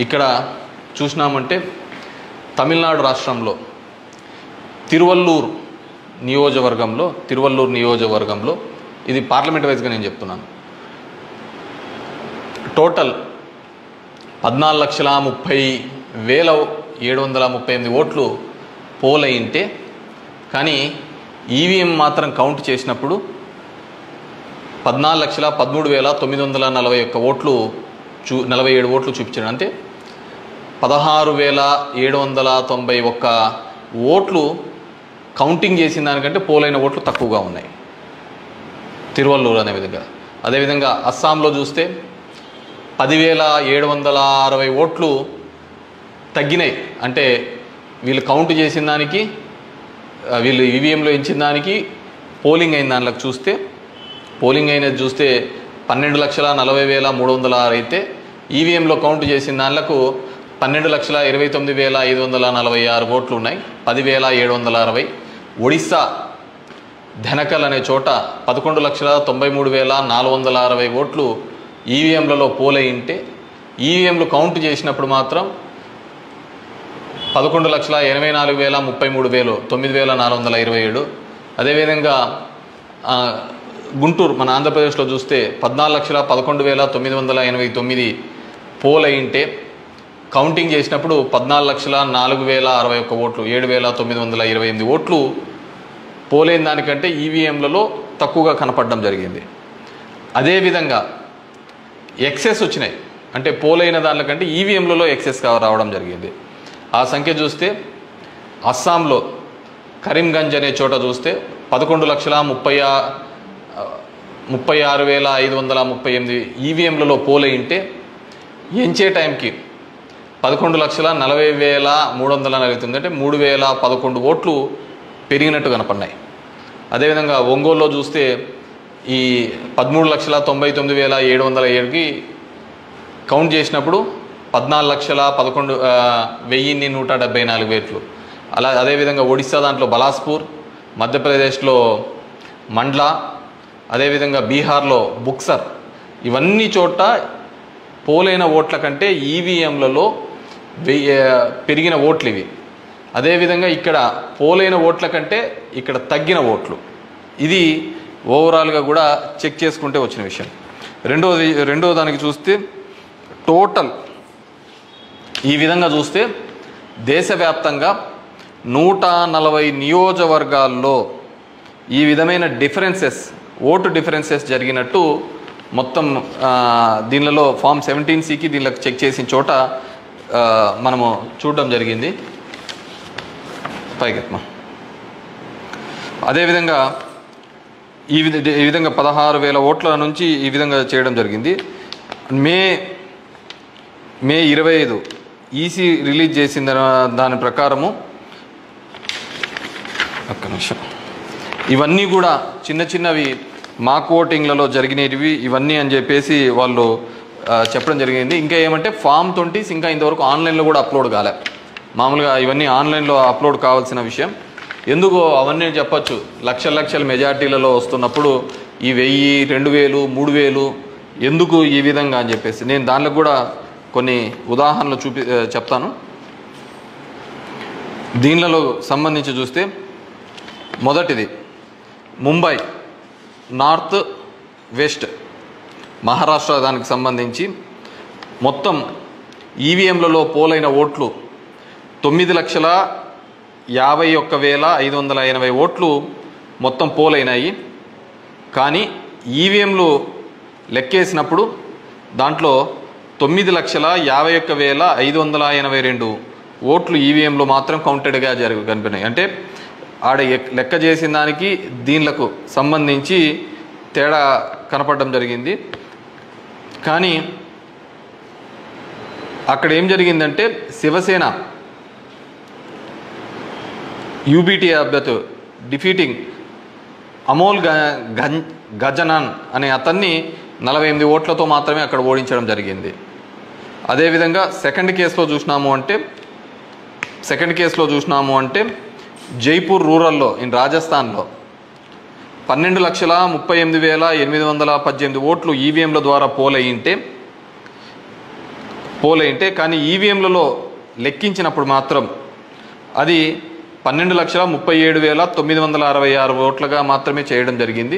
ఇక్కడ చూసినామంటే తమిళనాడు రాష్ట్రంలో తిరువల్లూరు నియోజకవర్గంలో ఇది పార్లమెంట్ వైజ్గా నేను చెప్తున్నాను. టోటల్ 14,30,738 ఓట్లు పోల్ అయింటే కానీ ఈవీఎం మాత్రం కౌంట్ చేసినప్పుడు 14,13,941 ఓట్లు 47 ఓట్లు చూపించాడు. అంటే 16,791 ఓట్లు కౌంటింగ్ చేసిన దానికంటే పోలైన ఓట్లు తక్కువగా ఉన్నాయి తిరువల్లూరు అనే విధంగా. అదేవిధంగా అస్సాంలో చూస్తే 10,760 ఓట్లు తగ్గినాయి. అంటే వీళ్ళు కౌంట్ చేసిన దానికి వీళ్ళు ఈవీఎంలో ఇచ్చిన దానికి పోలింగ్ అయిన దానిలోకి చూస్తే పోలింగ్ అయినది చూస్తే 12,40,306 అయితే ఈవీఎంలో కౌంట్ చేసిన దానిలకు 12,29,546 ఓట్లు ఉన్నాయి, 10,760. ఒడిస్సా ధనకల్ అనే చోట 11,93,460 ఓట్లు ఈవీఎంలలో పోలయింటే ఈవీఎంలు కౌంట్ చేసినప్పుడు మాత్రం 11,84,033 9,427. అదేవిధంగా గుంటూరు మన ఆంధ్రప్రదేశ్లో చూస్తే 14,11,989 పోలయింటే కౌంటింగ్ చేసినప్పుడు 14,04,061 ఓట్లు 7,928 ఓట్లు పోలైన దానికంటే ఈవీఎంలలో తక్కువగా కనపడడం జరిగింది. అదేవిధంగా ఎక్సెస్ వచ్చినాయి. అంటే పోలైన దానికంటే ఈవీఎంలలో ఎక్సెస్ రావడం జరిగింది. ఆ సంఖ్య చూస్తే అస్సాంలో కరీంగంజ్ అనే చోట చూస్తే 11,36,538 ఈవీఎంలలో పోలయింటే ఎంచే టైంకి 11,40,349 అంటే 3,011 ఓట్లు పెరిగినట్టు కనపడినాయి. అదేవిధంగా ఒంగోలులో చూస్తే ఈ 13,99,707కి కౌంట్ చేసినప్పుడు 14,11,174 ఓట్లు. అదేవిధంగా ఒడిస్సా దాంట్లో బలాస్పూర్, మధ్యప్రదేశ్లో మండ్లా, అదేవిధంగా బీహార్లో బుక్సర్, ఇవన్నీ చోట పోలైన ఓట్ల కంటే ఈవీఎంలలో పెరిగిన ఓట్లు ఇవి. అదేవిధంగా ఇక్కడ పోలైన ఓట్ల కంటే ఇక్కడ తగ్గిన ఓట్లు. ఇది ఓవరాల్గా కూడా చెక్ చేసుకుంటే వచ్చిన విషయం. రెండో దానికి చూస్తే టోటల్ ఈ విధంగా చూస్తే దేశవ్యాప్తంగా 140 నియోజకవర్గాల్లో ఈ విధమైన ఓటు డిఫరెన్సెస్ జరిగినట్టు మొత్తం దీనిలో ఫామ్ 17సికి దీనిలో చెక్ చేసిన చోట మనము చూడడం జరిగింది. పైకెత్మా. అదేవిధంగా ఈ విధంగా 16,000 ఓట్ల నుంచి ఈ విధంగా చేయడం జరిగింది. మే 25 ఈసీ రిలీజ్ చేసిన దాని ప్రకారము ఒక్క నిమిషం ఇవన్నీ కూడా చిన్నవి మాక్ ఓటింగ్లలో జరిగినవి ఇవన్నీ అని చెప్పేసి వాళ్ళు చెప్పడం జరిగింది. ఇంకా ఏమంటే ఫామ్ 20 ఇంకా ఇంతవరకు ఆన్లైన్లో కూడా అప్లోడ్ కాలే. మామూలుగా ఇవన్నీ ఆన్లైన్లో అప్లోడ్ కావాల్సిన విషయం. ఎందుకో అవన్నీ చెప్పచ్చు, లక్షల మెజార్టీలలో వస్తున్నప్పుడు ఈ 1000, 2000, 3000 ఎందుకు ఈ విధంగా అని చెప్పేసి నేను దానిలో కూడా కొన్ని ఉదాహరణలు చెప్తాను. దీనిలో సంబంధించి చూస్తే మొదటిది ముంబై నార్త్ వెస్ట్ మహారాష్ట్ర దానికి సంబంధించి మొత్తం ఈవీఎంలలో పోలైన ఓట్లు 9,51,580 ఓట్లు మొత్తం పోలైనాయి. కానీ ఈవీఎంలు లెక్కేసినప్పుడు దాంట్లో 9,51,582 ఓట్లు ఈవీఎంలో మాత్రం కౌంటెడ్గా కనిపినాయి. అంటే ఆడ లెక్క చేసిన దానికి దీనిలకు సంబంధించి తేడా కనపడడం జరిగింది. కానీ అక్కడ ఏం జరిగిందంటే శివసేన యూబీటీ అభ్యర్థి డిఫీటింగ్ అమోల్ గజనన్ అనే అతన్ని 48 ఓట్లతో మాత్రమే అక్కడ ఓడించడం జరిగింది. అదేవిధంగా సెకండ్ కేసులో చూసినాము అంటే జైపూర్ రూరల్లో రాజస్థాన్లో 12,38,818 ఓట్లు ఈవీఎంల ద్వారా పోల్ అయింటే, కానీ ఈవీఎంలలో లెక్కించినప్పుడు మాత్రం అది 12,37,966 ఓట్లుగా మాత్రమే చేయడం జరిగింది.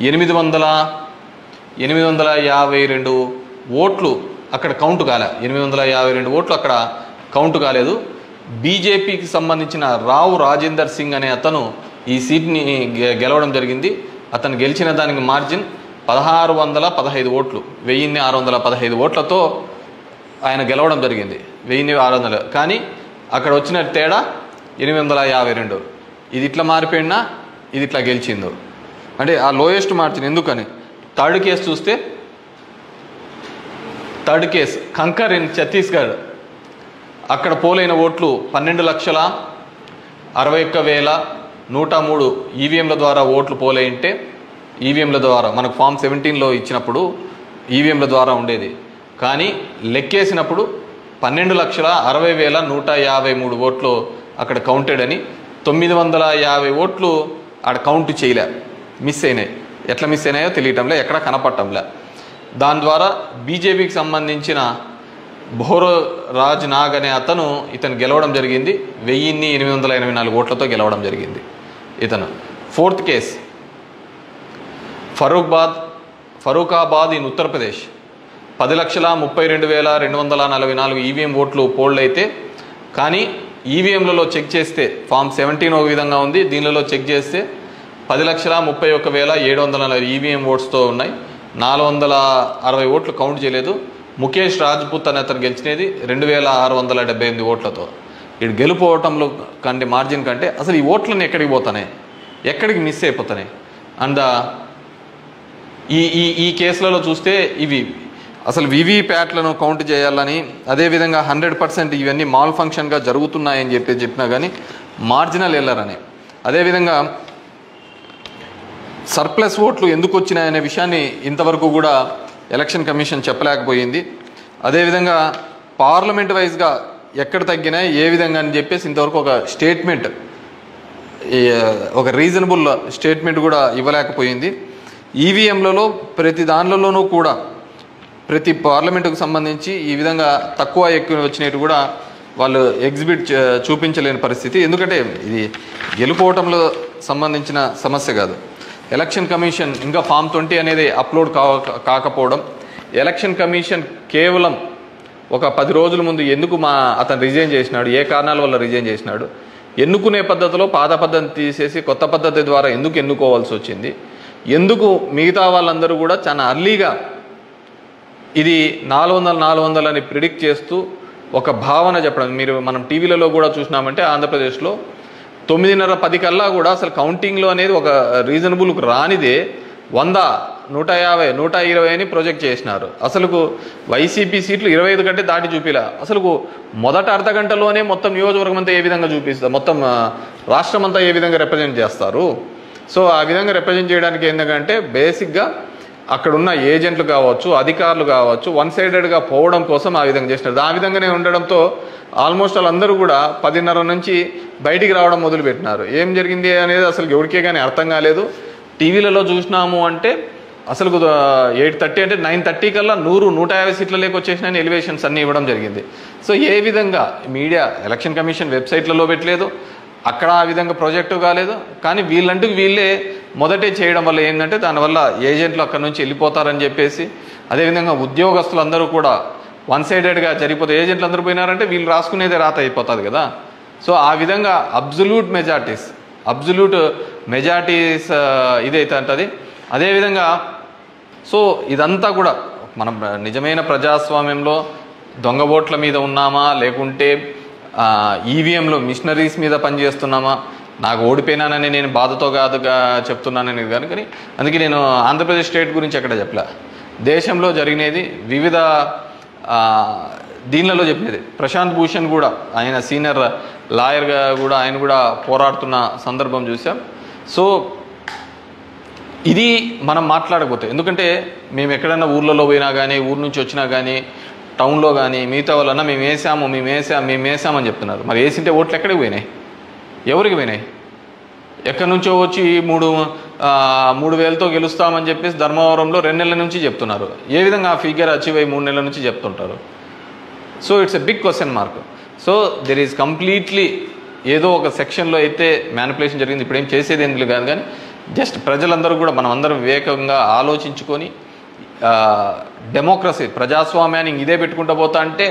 852 ఓట్లు అక్కడ కౌంట్ కాలే. 852 ఓట్లు అక్కడ కౌంట్ కాలేదు. బీజేపీకి సంబంధించిన రావు రాజేందర్ సింగ్ అనే అతను ఈ సీట్ని గెలవడం జరిగింది. అతను గెలిచిన దానికి మార్జిన్ 1615 ఓట్లు, 1615 ఓట్లతో ఆయన గెలవడం జరిగింది. 1600, కానీ అక్కడ వచ్చిన తేడా 852. ఇది ఇట్లా మారిపోయినా ఇది ఇట్లా గెలిచిందో అంటే ఆ లోయెస్ట్ మార్జిన్. ఎందుకని థర్డ్ కేసు చూస్తే, థర్డ్ కేసు కంకర్ ఇన్ ఛత్తీస్గఢ్, అక్కడ పోలైన ఓట్లు 12,61,103 ఈవీఎంల ద్వారా ఓట్లు పోలైంటే, ఈవీఎంల ద్వారా మనకు ఫామ్ 17లో ఇచ్చినప్పుడు ఈవీఎంల ద్వారా ఉండేది, కానీ లెక్కేసినప్పుడు 12,60,153 ఓట్లు అక్కడ కౌంటెడ్ అని. 950 ఓట్లు ఆడ కౌంట్ చేయలే, మిస్ అయినాయి. ఎట్లా మిస్ అయినాయో తెలియటంలే, ఎక్కడ కనపడటంలే. దాని ద్వారా బీజేపీకి సంబంధించిన భోరో రాజ్ నాగ్ అనే ఇతను గెలవడం జరిగింది. 1884 ఓట్లతో గెలవడం జరిగింది ఇతను. Fourth case Farrukhabad in Uttar Pradesh, 10,32,244 EVM ఓట్లు పోల్డ్ అయితే, కానీ ఈవీఎంలలో చెక్ చేస్తే ఫామ్ 17 ఒక విధంగా ఉంది, దీనిలో చెక్ చేస్తే 10,31,740 ఈవీఎం ఓట్స్తో ఉన్నాయి. 460 ఓట్లు కౌంట్ చేయలేదు. ముఖేష్ రాజ్పుత్ అనే అతను గెలిచినది 2,678 ఓట్లతో. ఇటు గెలుపోవటంలో కంటే మార్జిన్ కంటే అసలు ఈ ఓట్లన్నీ ఎక్కడికి పోతున్నాయి, ఎక్కడికి మిస్ అయిపోతున్నాయి. అండ్ ఈ కేసులలో చూస్తే ఇవి అసలు వీవీప్యాట్లను కౌంట్ చేయాలని, అదేవిధంగా 100% ఇవన్నీ మాల్ ఫంక్షన్గా జరుగుతున్నాయని చెప్పినా కానీ మార్జినల్ ఎర్రర్ అని, అదేవిధంగా సర్ప్లస్ ఓట్లు ఎందుకు వచ్చినాయనే విషయాన్ని ఇంతవరకు కూడా ఎలక్షన్ కమిషన్ చెప్పలేకపోయింది. అదేవిధంగా పార్లమెంట్ వైజ్గా ఎక్కడ తగ్గినాయి ఏ విధంగా అని చెప్పేసి ఇంతవరకు ఒక స్టేట్మెంట్, ఒక రీజనబుల్ స్టేట్మెంట్ కూడా ఇవ్వలేకపోయింది. ఈవీఎంలలో ప్రతి దానిలోనూ కూడా ప్రతి పార్లమెంటుకు సంబంధించి ఈ విధంగా తక్కువ ఎక్కువ వచ్చినట్టు కూడా వాళ్ళు చూపించలేని పరిస్థితి. ఎందుకంటే ఇది గెలుపోవటంలో సంబంధించిన సమస్య కాదు. ఎలక్షన్ కమిషన్ ఇంకా ఫామ్ 20 అనేది అప్లోడ్ కాకపోవడం, ఎలక్షన్ కమిషన్ కేవలం ఒక 10 రోజుల ముందు ఎందుకు అతను రిజైన్ చేసినాడు, ఏ కారణాల వల్ల రిజైన్ చేసినాడు, ఎన్నుకునే పద్ధతిలో పాత పద్ధతిని తీసేసి కొత్త పద్ధతి ద్వారా ఎందుకు ఎన్నుకోవాల్సి వచ్చింది, ఎందుకు మిగతా వాళ్ళందరూ కూడా చాలా అర్లీగా ఇది 400 అని ప్రిడిక్ట్ చేస్తూ ఒక భావన చెప్పడం. మనం టీవీలలో కూడా చూసినామంటే ఆంధ్రప్రదేశ్లో 9:30-10 కల్లా కూడా అసలు కౌంటింగ్లో అనేది ఒక రీజనబుల్కి రానిదే 100, 150, 120 అని ప్రొజెక్ట్ చేసినారు. అసలుకు వైసీపీ సీట్లు 25 కంటే దాటి చూపిలా. అసలుకు మొదట అర్ధ గంటలోనే మొత్తం నియోజకవర్గం అంతా ఏ విధంగా చూపిస్తారు, మొత్తం రాష్ట్రం అంతా ఏ విధంగా రిప్రజెంట్ చేస్తారు. సో ఆ విధంగా రిప్రజెంట్ చేయడానికి ఏంటంటే బేసిక్గా అక్కడున్న ఏజెంట్లు కావచ్చు, అధికారులు కావచ్చు, వన్ సైడెడ్గా పోవడం కోసం ఆ విధంగా చేసినారు. ఆ విధంగానే ఉండడంతో ఆల్మోస్ట్ వాళ్ళందరూ కూడా 10:30 నుంచి బయటికి రావడం మొదలుపెట్టినారు. ఏం జరిగింది అనేది అసలు ఎవరికే కానీ అర్థం కాలేదు. టీవీలలో చూసినాము అంటే అసలు 8:30 అంటే 9:30 కల్లా 100-150 సీట్ల లేక వచ్చేసినాయని ఎలివేషన్స్ అన్నీ ఇవ్వడం జరిగింది. సో ఏ విధంగా మీడియా ఎలక్షన్ కమిషన్ వెబ్సైట్లలో పెట్టలేదు, అక్కడ ఆ విధంగా ప్రాజెక్టు కాలేదు. కానీ వీళ్ళంటూ వీళ్ళే మొదటే చేయడం వల్ల ఏంటంటే దానివల్ల ఏజెంట్లు అక్కడ నుంచి వెళ్ళిపోతారని చెప్పేసి, అదేవిధంగా ఉద్యోగస్తులందరూ కూడా వన్ సైడెడ్గా జరిగిపోతే ఏజెంట్లు అందరూ పోయినారంటే వీళ్ళు రాసుకునేదే రాత అయిపోతుంది కదా. సో ఆ విధంగా అబ్జల్యూట్ మెజారిటీస్ ఇదైతే అంటది. అదేవిధంగా సో ఇదంతా కూడా మనం నిజమైన ప్రజాస్వామ్యంలో దొంగ ఓట్ల మీద ఉన్నామా, లేకుంటే ఈవీఎంలో మిషనరీస్ మీద పనిచేస్తున్నామా, నాకు ఓడిపోయినానని నేను బాధతో కాదుగా చెప్తున్నానని కానీ అందుకే నేను ఆంధ్రప్రదేశ్ స్టేట్ గురించి ఎక్కడ చెప్పలే. దేశంలో జరిగినది వివిధ దీనిలలో చెప్పినది. ప్రశాంత్ భూషణ్ కూడా ఆయన సీనియర్ లాయర్గా కూడా ఆయన కూడా పోరాడుతున్న సందర్భం చూసాం. సో ఇది మనం మాట్లాడకపోతే, ఎందుకంటే మేము ఎక్కడైనా ఊర్లలో పోయినా కానీ, ఊరు నుంచి వచ్చినా కానీ, టౌన్లో కానీ మిగతా వాళ్ళన్నా మేము వేసామని చెప్తున్నారు. మరి వేసింటే ఓట్లు ఎక్కడికి పోయినాయి, ఎవరికి పోయినాయి? ఎక్కడి నుంచో వచ్చి 3,000తో గెలుస్తామని చెప్పేసి ధర్మవరంలో 2 నెలల నుంచి చెప్తున్నారు. ఏ విధంగా ఆ ఫిగర్ అచీవ్ అయ్యి 3 నెలల నుంచి చెప్తుంటారు? So it's a big question mark. So there is completely ఏదో ఒక సెక్షన్లో అయితే మ్యానిపులేషన్ జరిగింది, ఇప్పుడు ఏం చేసేది ఏం కాదు. కానీ జస్ట్ ప్రజలందరూ కూడా మనం అందరం వివేకంగా ఆలోచించుకొని డెమోక్రసీ ప్రజాస్వామ్యాన్ని ఇదే పెట్టుకుంటూ పోతా అంటే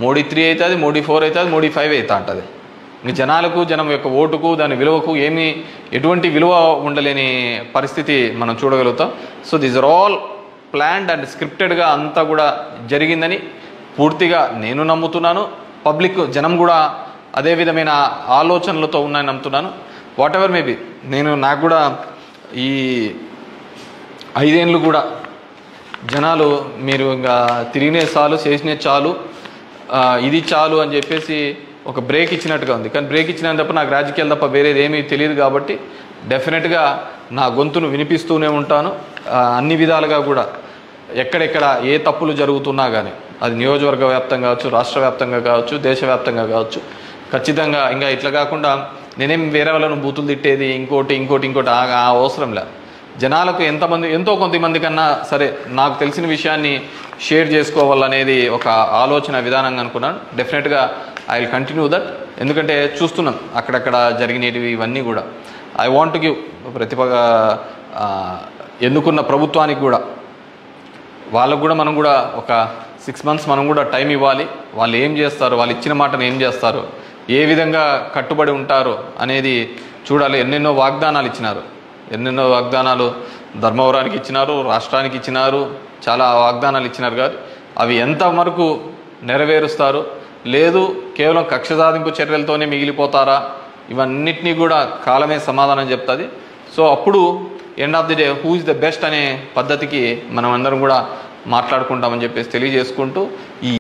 మోడీ 3 అవుతుంది, మోడీ 4 అవుతుంది, మోడీ 5 అవుతా ఉంటుంది. ఇంక జనాలకు జనం యొక్క ఓటుకు దాని విలువకు ఎటువంటి విలువ ఉండలేని పరిస్థితి మనం చూడగలుగుతాం. So these are all planned and స్క్రిప్టెడ్గా అంతా కూడా జరిగిందని పూర్తిగా నేను నమ్ముతున్నాను. పబ్లిక్ జనం కూడా అదే విధమైన ఆలోచనలతో ఉన్నాయని నమ్ముతున్నాను. వాట్ ఎవర్ మేబీ నాకు కూడా ఈ 5 ఏళ్ళు కూడా జనాలు మీరు ఇంకా తిరిగినే చాలు, చేసినే చాలు, ఇది చాలు అని చెప్పేసి ఒక బ్రేక్ ఇచ్చినట్టుగా ఉంది. కానీ బ్రేక్ ఇచ్చినంత తప్ప నాకు రాజకీయాలు తప్ప వేరేది ఏమీ తెలియదు కాబట్టి డెఫినెట్గా నా గొంతును వినిపిస్తూనే ఉంటాను. అన్ని విధాలుగా కూడా ఎక్కడెక్కడ ఏ తప్పులు జరుగుతున్నా కానీ అది నియోజకవర్గ వ్యాప్తంగా కావచ్చు, రాష్ట్ర వ్యాప్తంగా కావచ్చు, దేశవ్యాప్తంగా కావచ్చు, ఖచ్చితంగా ఇంకా ఇట్లా కాకుండా నేనేం వేరే వాళ్ళను బూతులు తిట్టేది ఇంకోటి అవసరం లేదు. జనాలకు ఎంతో కొంతమంది కన్నా సరే నాకు తెలిసిన విషయాన్ని షేర్ చేసుకోవాలనేది ఒక ఆలోచన విధానంగా అనుకున్నాను. డెఫినెట్గా ఐ విల్ కంటిన్యూ దట్. ఎందుకంటే చూస్తున్నాం అక్కడక్కడ జరిగినవి ఇవన్నీ కూడా. ఐ వాంట్ టు గివ్ ఎన్నుకున్న ప్రభుత్వానికి కూడా వాళ్ళకు కూడా మనం కూడా ఒక 6 months మనం కూడా టైం ఇవ్వాలి. వాళ్ళు ఏం చేస్తారు, వాళ్ళు ఇచ్చిన మాటను ఏం చేస్తారు, ఏ విధంగా కట్టుబడి ఉంటారు అనేది చూడాలి. ఎన్నెన్నో వాగ్దానాలు ధర్మవరానికి ఇచ్చినారు, రాష్ట్రానికి ఇచ్చినారు, చాలా వాగ్దానాలు ఇచ్చినారు. కాదు అవి ఎంతవరకు నెరవేరుస్తారు, లేదు కేవలం కక్ష సాధింపు చర్యలతోనే మిగిలిపోతారా, ఇవన్నిటినీ కూడా కాలమే సమాధానం చెప్తుంది. సో అప్పుడు end of the day who is the best అనే పద్ధతికి మనం అందరం కూడా మాట్లాడుకుంటామని చెప్పేసి తెలియజేసుకుంటూ ఈ